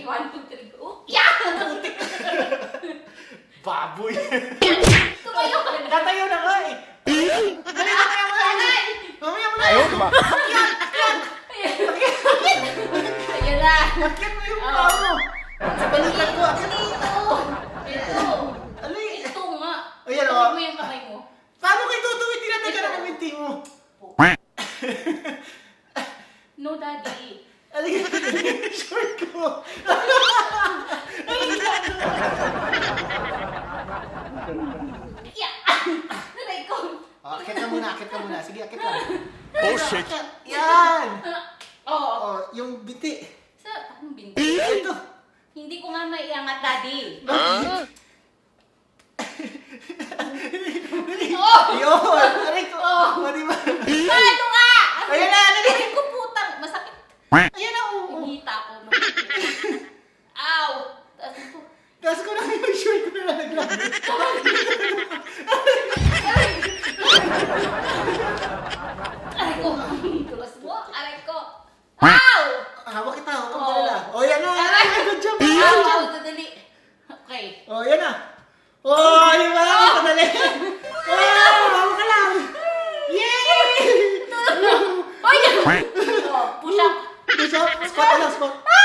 1, 2, 3, go. Yeah! Baboy. Tumayo ka na. Tatayo na nga eh. Mamaya mo na. Ayaw ba? Ayan na. Akit mo yung paa mo. Sa balikat ko. Akit mo. Ito. Alay. Ito nga. Ayan, Tawid oh. mo yung kamay mo. Paano kayo tutuwid? Tinatay na ng minti mo. No, daddy. Alay. Short ko. Yeah! Naray ko. Akit ka muna. Akit ka muna. Sige, akit lang. Oh shit. Yan. Oo. Oh, yung biti. Sa, anong binti? Ito. Hindi ko nga maiangat, daddy. Yun. Aray ko. O, di ba? Paano nga? Ayan na. Ayan na. Aray ko putang. Masakit. Ayan na. Oo. Hinihita ko. Ow! Tapos ito. Tapos ko lang yung shirt ko na nalaglag. Aray ko. Tulas mo. Aray ko. Ow! Hawak kita. Hawak Oo. mo nila. O, yan na. Aray! Good job. Ow! Dadali. Okay. O, yan na. O, di ba? Madali. O, hawak ka lang. Yay! Oy! Oh, push up. Push up. Squat ka lang. Squat. Ah!